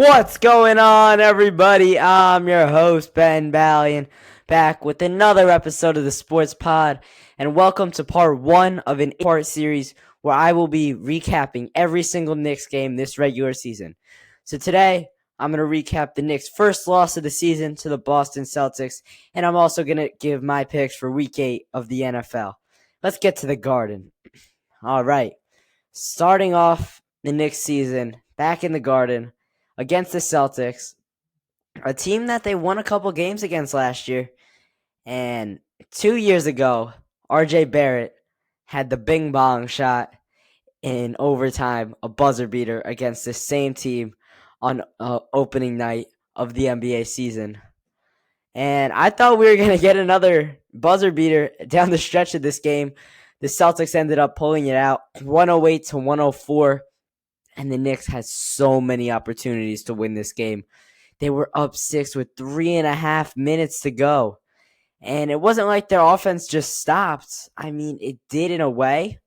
What's going on, everybody? I'm your host, Ben Ballion, back with another episode of the Sports Pod, and welcome to part one of an eight-part series where I will be recapping every single Knicks game this regular season. So today, I'm going to recap the Knicks' first loss of the season to the Boston Celtics, and I'm also going to give my picks for Week 8 of the NFL. Let's get to the Garden. All right, starting off the Knicks season, back in the Garden, against the Celtics, a team that they won a couple games against last year. And 2 years ago, RJ Barrett had the bing bong shot in overtime, a buzzer beater against the same team on opening night of the NBA season. And I thought we were going to get another buzzer beater down the stretch of this game. The Celtics ended up pulling it out 108 to 104. And the Knicks had so many opportunities to win this game. They were up 6 with 3.5 minutes to go. And it wasn't like their offense just stopped. I mean, it did in a way,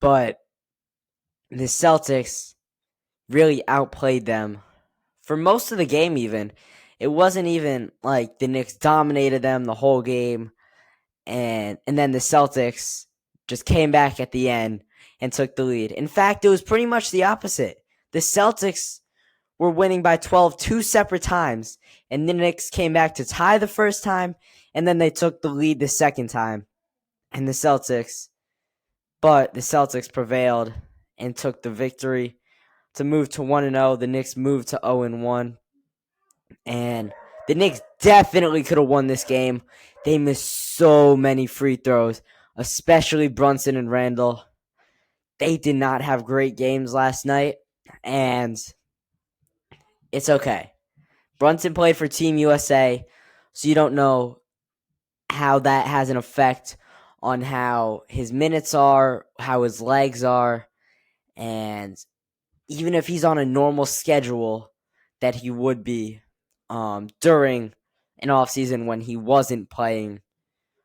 but the Celtics really outplayed them for most of the game even. It wasn't even like the Knicks dominated them the whole game, and then the Celtics just came back at the end and took the lead. In fact, it was pretty much the opposite. The Celtics were winning by 12 two separate times, and the Knicks came back to tie the first time, and then they took the lead the second time. And the Celtics prevailed and took the victory to move to 1-0. The Knicks moved to 0-1. And the Knicks definitely could have won this game. They missed so many free throws, especially Brunson and Randall. They did not have great games last night, and it's okay. Brunson played for Team USA, so you don't know how that has an effect on how his minutes are, how his legs are, and even if he's on a normal schedule that he would be during an offseason when he wasn't playing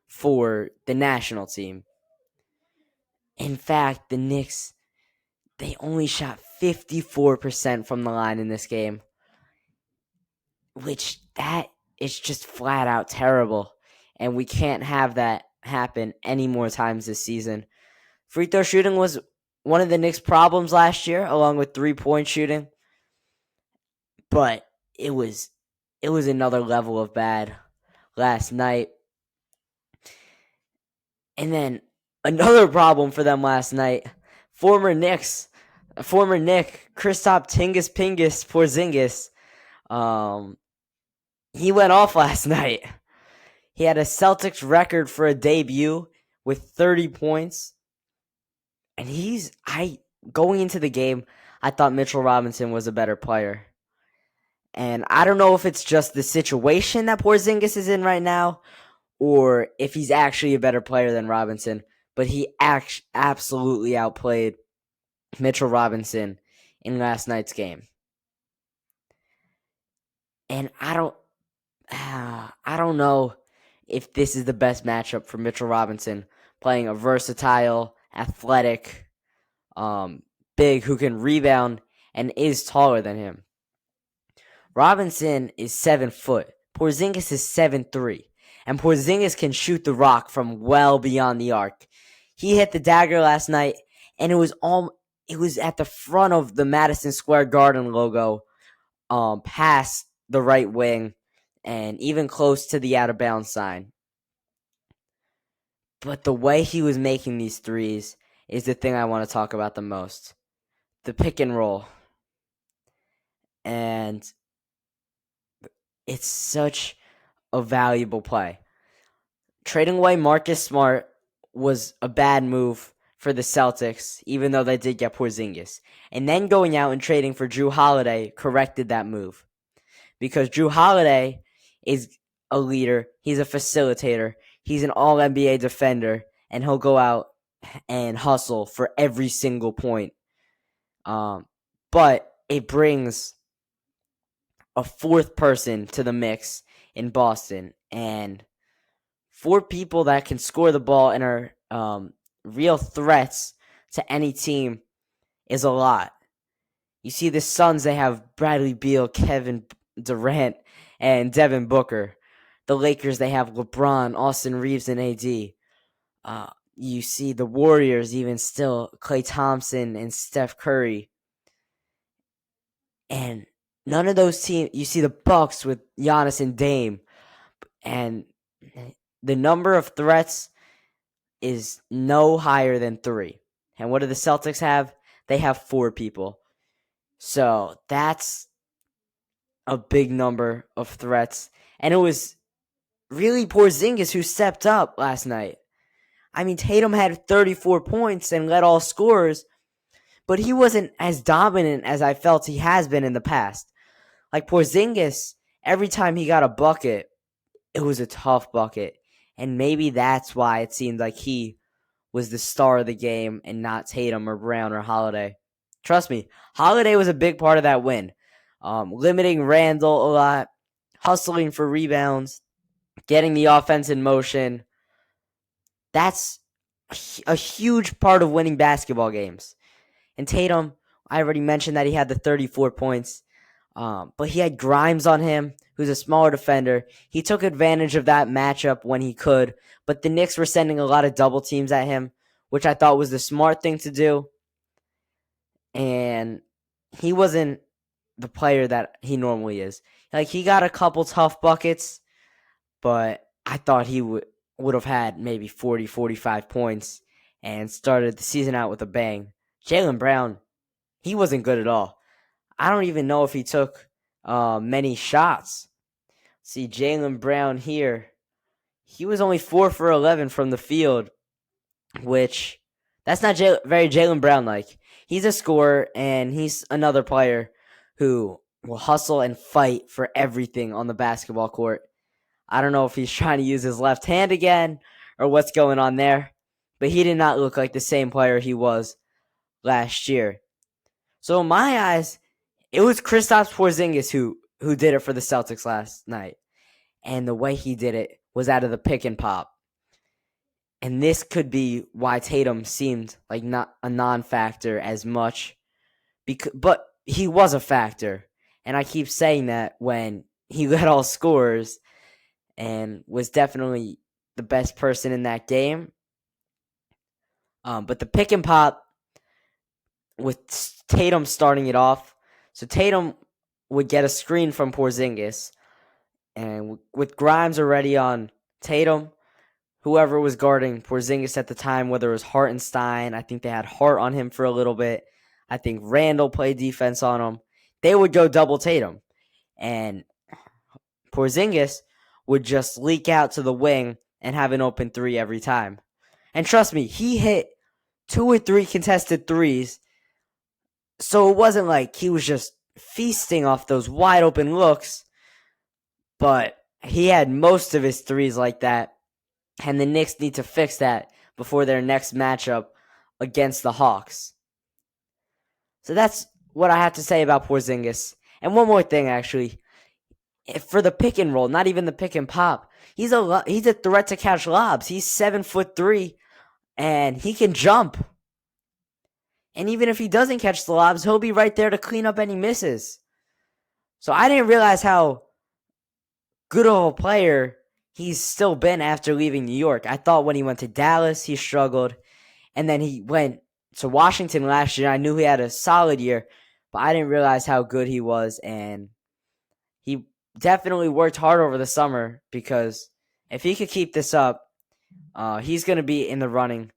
for the national team. In fact, the Knicks, they only shot 54% from the line in this game, which that is just flat out terrible. And we can't have that happen any more times this season. Free throw shooting was one of the Knicks' problems last year, along with three-point shooting. But it was another level of bad last night. And then another problem for them last night. Former Nick, Kristaps Porzingis, he went off last night. He had a Celtics record for a debut with 30 points. And going into the game, I thought Mitchell Robinson was a better player. And I don't know if it's just the situation that Porzingis is in right now, or if he's actually a better player than Robinson. But he absolutely outplayed Mitchell Robinson in last night's game. And I don't know if this is the best matchup for Mitchell Robinson, playing a versatile, athletic, big who can rebound and is taller than him. Robinson is 7 foot. Porzingis is 7'3", and Porzingis can shoot the rock from well beyond the arc. He hit the dagger last night, and it was at the front of the Madison Square Garden logo, past the right wing, and even close to the out of bounds sign. But the way he was making these threes is the thing I want to talk about the most. The pick and roll. And it's such a valuable play. Trading away Marcus Smart was a bad move for the Celtics, even though they did get Porzingis. And then going out and trading for Jrue Holiday corrected that move. Because Jrue Holiday is a leader, he's a facilitator, he's an all-NBA defender, and he'll go out and hustle for every single point. But it brings a fourth person to the mix in Boston, and 4 people that can score the ball and are real threats to any team is a lot. You see the Suns, they have Bradley Beal, Kevin Durant, and Devin Booker. The Lakers, they have LeBron, Austin Reeves, and AD. You see the Warriors, even still, Klay Thompson and Steph Curry. And none of those teams, you see the Bucks with Giannis and Dame. And the number of threats is no higher than 3. And what do the Celtics have? They have 4 people. So that's a big number of threats. And it was really Porzingis who stepped up last night. I mean, Tatum had 34 points and led all scorers, but he wasn't as dominant as I felt he has been in the past. Like Porzingis, every time he got a bucket, it was a tough bucket. And maybe that's why it seemed like he was the star of the game and not Tatum or Brown or Holiday. Trust me, Holiday was a big part of that win. Limiting Randall a lot, hustling for rebounds, getting the offense in motion. That's a huge part of winning basketball games. And Tatum, I already mentioned that he had the 34 points, but he had Grimes on him, who's a smaller defender. He took advantage of that matchup when he could, but the Knicks were sending a lot of double teams at him, which I thought was the smart thing to do. And he wasn't the player that he normally is. Like, he got a couple tough buckets, but I thought he would have had maybe 40, 45 points and started the season out with a bang. Jaylen Brown, he wasn't good at all. I don't even know if he took many shots. See, Jaylen Brown here, he was only 4 for 11 from the field, which that's not very Jaylen Brown-like. He's a scorer, and he's another player who will hustle and fight for everything on the basketball court. I don't know if he's trying to use his left hand again or what's going on there, but he did not look like the same player he was last year. So in my eyes, it was Kristaps Porzingis who did it for the Celtics last night. And the way he did it was out of the pick and pop. And this could be why Tatum seemed like not a non-factor as much. But he was a factor. And I keep saying that when he led all scorers and was definitely the best person in that game. But the pick and pop with Tatum starting it off. So Tatum would get a screen from Porzingis. And with Grimes already on Tatum, whoever was guarding Porzingis at the time, whether it was Hartenstein, I think they had Hart on him for a little bit. I think Randall played defense on him. They would go double Tatum. And Porzingis would just leak out to the wing and have an open 3 every time. And trust me, he hit 2 or 3 contested threes. So it wasn't like he was just feasting off those wide open looks. But he had most of his threes like that. And the Knicks need to fix that before their next matchup against the Hawks. So that's what I have to say about Porzingis. And one more thing, actually. For the pick and roll, not even the pick and pop, he's a threat to catch lobs. He's 7'3", and he can jump. And even if he doesn't catch the lobs, he'll be right there to clean up any misses. So I didn't realize how good of a player he's still been after leaving New York. I thought when he went to Dallas, he struggled. And then he went to Washington last year. I knew he had a solid year, but I didn't realize how good he was. And he definitely worked hard over the summer, because if he could keep this up, he's going to be in the running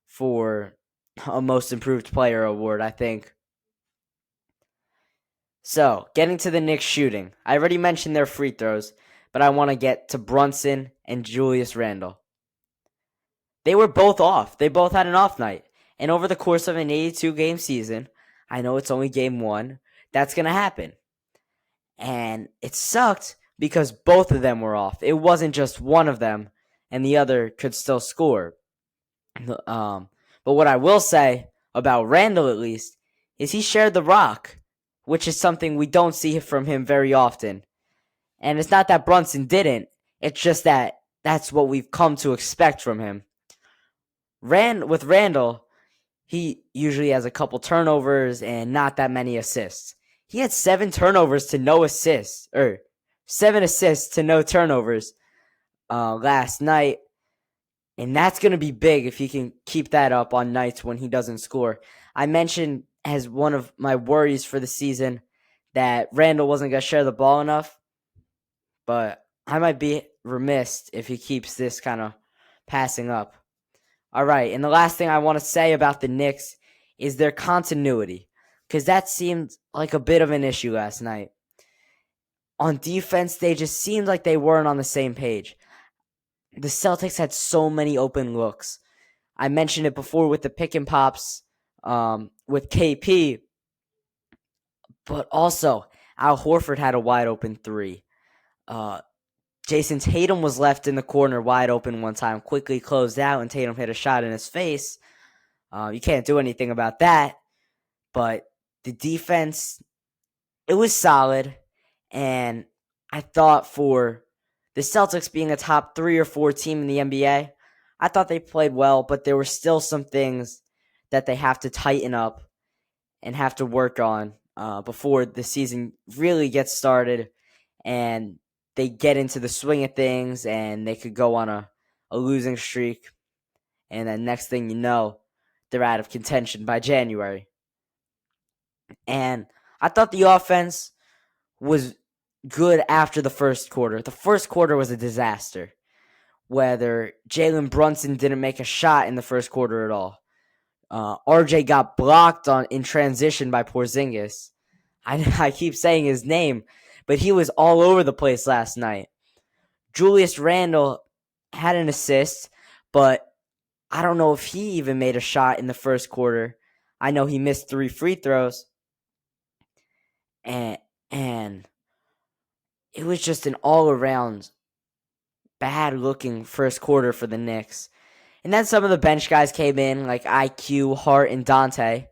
for a most improved player award, I think. So, getting to the Knicks shooting. I already mentioned their free throws, but I want to get to Brunson and Julius Randle. They were both off. They both had an off night. And over the course of an 82-game season, I know it's only game 1, that's going to happen. And it sucked because both of them were off. It wasn't just one of them and the other could still score. But what I will say about Randle, at least, is he shared the rock, which is something we don't see from him very often. And it's not that Brunson didn't. It's just that that's what we've come to expect from him. With Randle, he usually has a couple turnovers and not that many assists. He had 7 turnovers to no assists, or 7 assists to no turnovers last night. And that's going to be big if he can keep that up on nights when he doesn't score. I mentioned as one of my worries for the season that Randall wasn't going to share the ball enough, but I might be remiss if he keeps this kind of passing up. All right, and the last thing I want to say about the Knicks is their continuity, because that seemed like a bit of an issue last night. On defense, they just seemed like they weren't on the same page. The Celtics had so many open looks. I mentioned it before with the pick and pops with KP, but also Al Horford had a wide open 3. Jason Tatum was left in the corner wide open one time, quickly closed out, and Tatum hit a shot in his face. You can't do anything about that, but the defense, it was solid, and I thought for the Celtics being a top 3 or 4 team in the NBA, I thought they played well, but there were still some things that they have to tighten up and have to work on before the season really gets started and they get into the swing of things and they could go on a losing streak. And then next thing you know, they're out of contention by January. And I thought the offense was good after the first quarter. The first quarter was a disaster. Whether Jalen Brunson didn't make a shot in the first quarter at all. RJ got blocked in transition by Porzingis. I keep saying his name, but he was all over the place last night. Julius Randle had an assist, but I don't know if he even made a shot in the first quarter. I know he missed 3 free throws. And it was just an all-around bad-looking first quarter for the Knicks. And then some of the bench guys came in, like IQ, Hart, and Dante,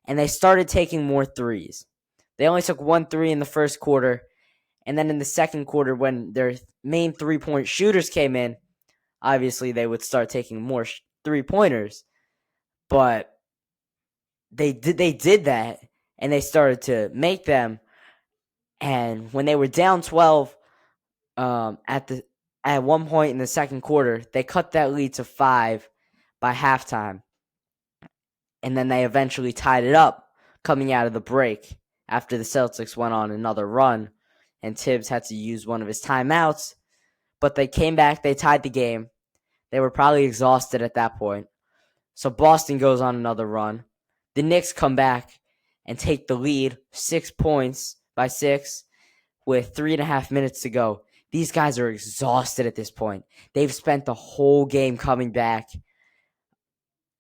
and they started taking more threes. They only took 1 3 in the first quarter, and then in the second quarter, when their main three-point shooters came in, obviously they would start taking more three-pointers. But they did that, and they started to make them. And when they were down 12 at one point in the second quarter, they cut that lead to 5 by halftime. And then they eventually tied it up coming out of the break after the Celtics went on another run and Tibbs had to use one of his timeouts. But they came back, they tied the game. They were probably exhausted at that point. So Boston goes on another run. The Knicks come back and take the lead, 6 points by 6 with 3.5 minutes to go. These guys are exhausted at this point. They've spent the whole game coming back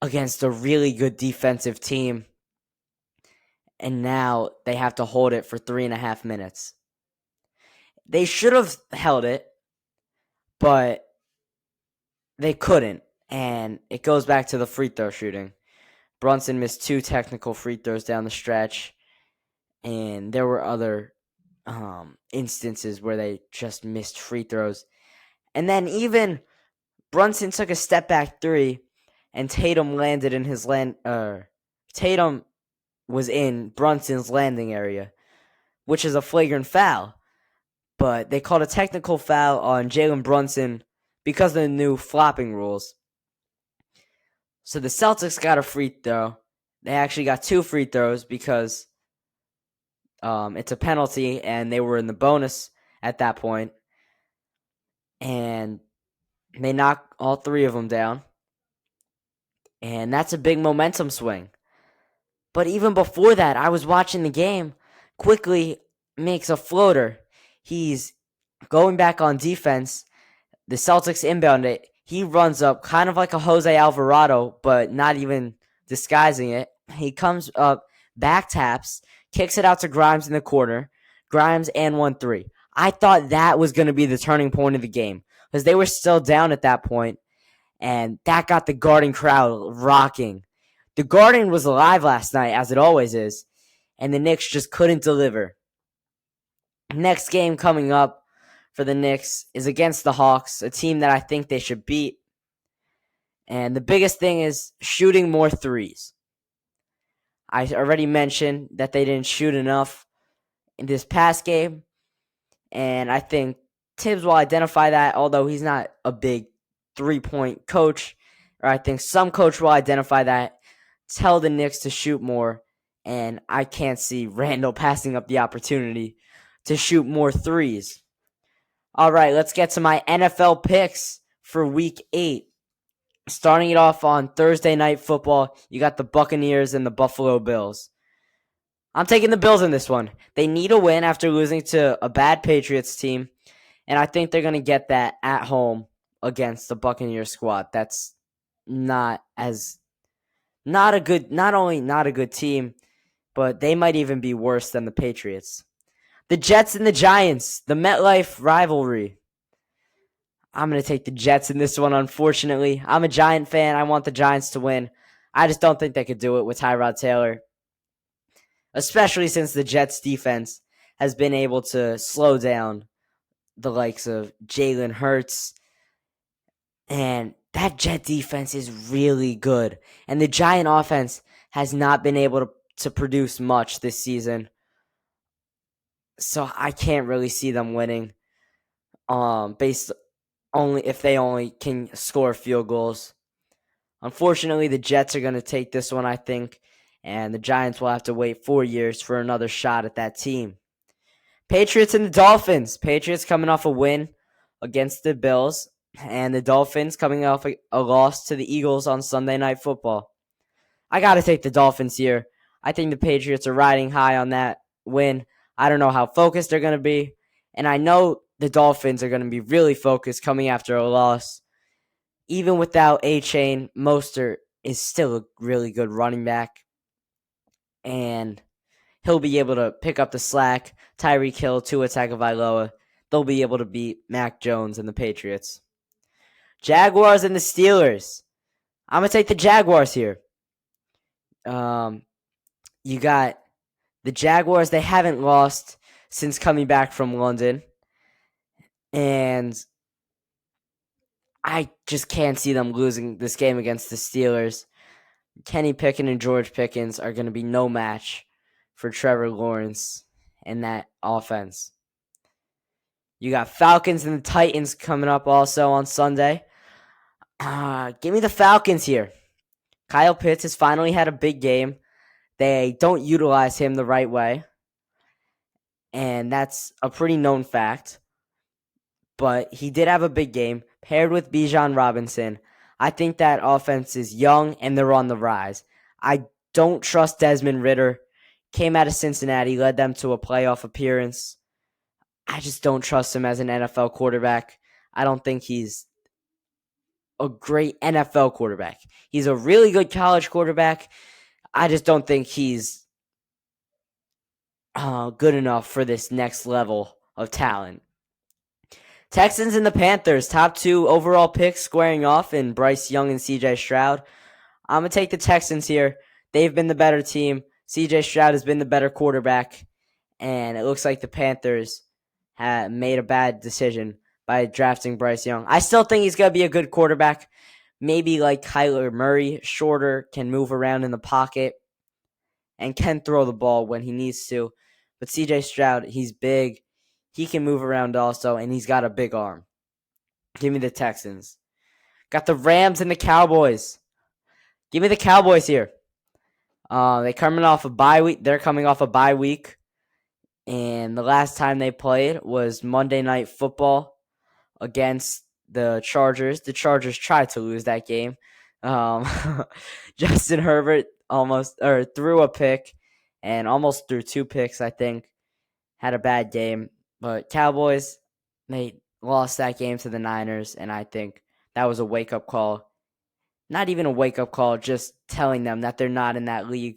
against a really good defensive team. And now they have to hold it for 3.5 minutes. They should have held it, but they couldn't. And it goes back to the free throw shooting. Brunson missed 2 technical free throws down the stretch. And there were other instances where they just missed free throws. And then even Brunson took a step back 3, and Tatum landed in his Tatum was in Brunson's landing area, which is a flagrant foul. But they called a technical foul on Jalen Brunson because of the new flopping rules. So the Celtics got a free throw. They actually got 2 free throws because it's a penalty, and they were in the bonus at that point. And they knocked all 3 of them down. And that's a big momentum swing. But even before that, I was watching the game. Quickly makes a floater. He's going back on defense. The Celtics inbound it. He runs up kind of like a Jose Alvarado, but not even disguising it. He comes up, back taps, kicks it out to Grimes in the corner. Grimes and 1-3. I thought that was going to be the turning point of the game because they were still down at that point, and that got the Garden crowd rocking. The Garden was alive last night, as it always is, and the Knicks just couldn't deliver. Next game coming up for the Knicks is against the Hawks, a team that I think they should beat. And the biggest thing is shooting more threes. I already mentioned that they didn't shoot enough in this past game, and I think Tibbs will identify that, although he's not a big three-point coach, or I think some coach will identify that, tell the Knicks to shoot more, and I can't see Randall passing up the opportunity to shoot more threes. All right, let's get to my NFL picks for Week 8. Starting it off on Thursday Night Football, you got the Buccaneers and the Buffalo Bills. I'm taking the Bills in this one. They need a win after losing to a bad Patriots team, and I think they're going to get that at home against the Buccaneers squad. That's not a good team, but they might even be worse than the Patriots. The Jets and the Giants, the MetLife rivalry. I'm going to take the Jets in this one, unfortunately. I'm a Giant fan. I want the Giants to win. I just don't think they could do it with Tyrod Taylor, especially since the Jets defense has been able to slow down the likes of Jalen Hurts. And that Jet defense is really good. And the Giant offense has not been able to produce much this season. So I can't really see them winning based only if they only can score field goals. Unfortunately, the Jets are going to take this one, I think, and the Giants will have to wait 4 years for another shot at that team. Patriots and the Dolphins. Patriots coming off a win against the Bills, and the Dolphins coming off a loss to the Eagles on Sunday Night Football. I got to take the Dolphins here. I think the Patriots are riding high on that win. I don't know how focused they're going to be, and I know the Dolphins are going to be really focused coming after a loss. Even without A-Chain, Mostert is still a really good running back, and he'll be able to pick up the slack. Tyreek Hill, Tua Tagovailoa, they'll be able to beat Mac Jones and the Patriots. Jaguars and the Steelers. I'm going to take the Jaguars here. You got the Jaguars. They haven't lost since coming back from London. And I just can't see them losing this game against the Steelers. Kenny Pickett and George Pickens are going to be no match for Trevor Lawrence and that offense. You got Falcons and the Titans coming up also on Sunday. Give me the Falcons here. Kyle Pitts has finally had a big game. They don't utilize him the right way, and that's a pretty known fact. But he did have a big game, paired with Bijan Robinson. I think that offense is young, and they're on the rise. I don't trust Desmond Ridder. Came out of Cincinnati, led them to a playoff appearance. I just don't trust him as an NFL quarterback. I don't think he's a great NFL quarterback. He's a really good college quarterback. I just don't think he's good enough for this next level of talent. Texans and the Panthers, top 2 overall picks squaring off in Bryce Young and CJ Stroud. I'm going to take the Texans here. They've been the better team. CJ Stroud has been the better quarterback. And it looks like the Panthers have made a bad decision by drafting Bryce Young. I still think he's going to be a good quarterback. Maybe like Kyler Murray, shorter, can move around in the pocket, and can throw the ball when he needs to. But CJ Stroud, he's big. He can move around also, and he's got a big arm. Give me the Texans. Got the Rams and the Cowboys. Give me the Cowboys here. They're coming off a bye week. And the last time they played was Monday Night Football against the Chargers. The Chargers tried to lose that game. Justin Herbert threw a pick and almost threw 2 picks, I think. Had a bad game. But Cowboys, they lost that game to the Niners, and I think that was a wake-up call. Not even a wake-up call, just telling them that they're not in that league.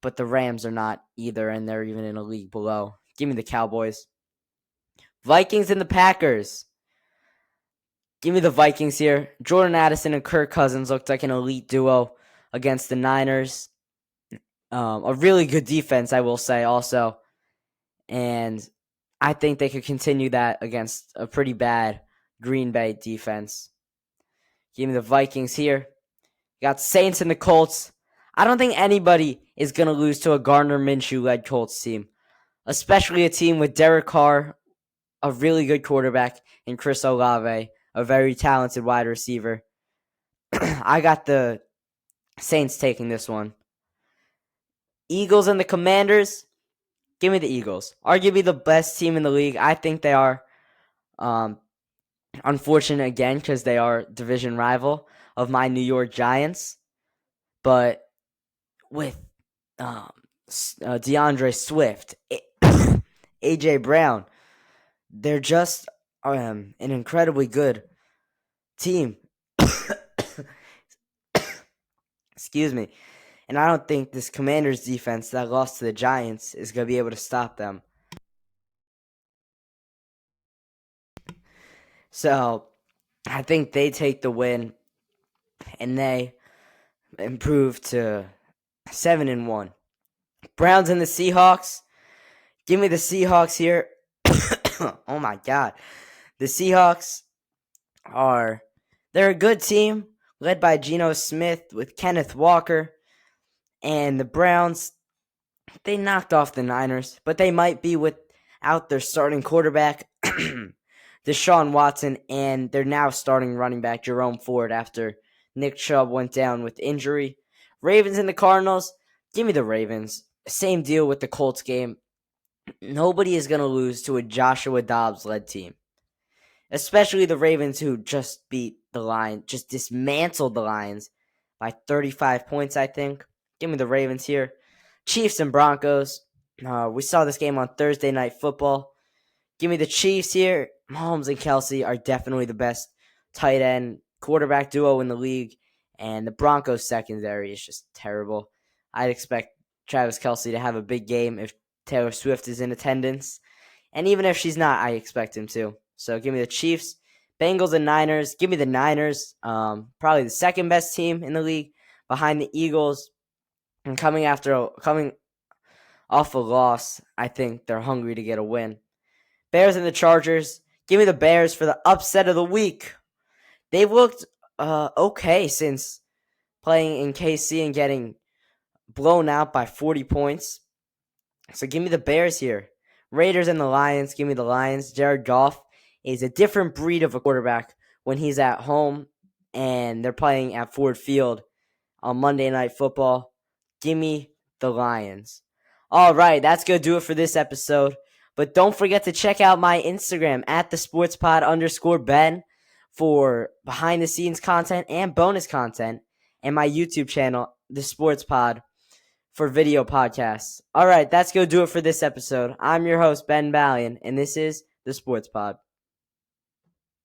But the Rams are not either, and they're even in a league below. Give me the Cowboys. Vikings and the Packers. Give me the Vikings here. Jordan Addison and Kirk Cousins looked like an elite duo against the Niners. A really good defense, I will say, also. And I think they could continue that against a pretty bad Green Bay defense. Give me the Vikings here. You got Saints and the Colts. I don't think anybody is going to lose to a Gardner Minshew-led Colts team, especially a team with Derek Carr, a really good quarterback, and Chris Olave, a very talented wide receiver. I got the Saints taking this one. Eagles and the Commanders. Give me the Eagles. Arguably the best team in the league. I think they are. Unfortunate again because they are division rival of my New York Giants. But with DeAndre Swift, AJ Brown, they're just an incredibly good team. Excuse me. And I don't think this Commanders defense that lost to the Giants is going to be able to stop them. So I think they take the win and they improve to 7-1. Browns and the Seahawks. Give me the Seahawks here. Oh my God. The Seahawks they're a good team led by Geno Smith with Kenneth Walker. And the Browns, they knocked off the Niners, but they might be without their starting quarterback, Deshaun Watson, and their now starting running back, Jerome Ford, after Nick Chubb went down with injury. Ravens and the Cardinals, give me the Ravens. Same deal with the Colts game. Nobody is going to lose to a Joshua Dobbs-led team, especially the Ravens, who just beat the Lions, just dismantled the Lions by 35 points, I think. Give me the Ravens here. Chiefs and Broncos. We saw this game on Thursday Night Football. Give me the Chiefs here. Mahomes and Kelsey are definitely the best tight end quarterback duo in the league. And the Broncos secondary is just terrible. I'd expect Travis Kelsey to have a big game if Taylor Swift is in attendance. And even if she's not, I expect him to. So give me the Chiefs. Bengals and Niners. Give me the Niners. Probably the second best team in the league behind the Eagles. And coming off a loss, I think they're hungry to get a win. Bears and the Chargers. Give me the Bears for the upset of the week. They've looked okay since playing in KC and getting blown out by 40 points. So give me the Bears here. Raiders and the Lions. Give me the Lions. Jared Goff is a different breed of a quarterback when he's at home and they're playing at Ford Field on Monday Night Football. Give me the Lions. All right, that's going to do it for this episode. But don't forget to check out my Instagram at @thesportspod_Ben for behind-the-scenes content and bonus content, and my YouTube channel, The Sports Pod, for video podcasts. All right, that's going to do it for this episode. I'm your host, Ben Ballion, and this is The Sports Pod.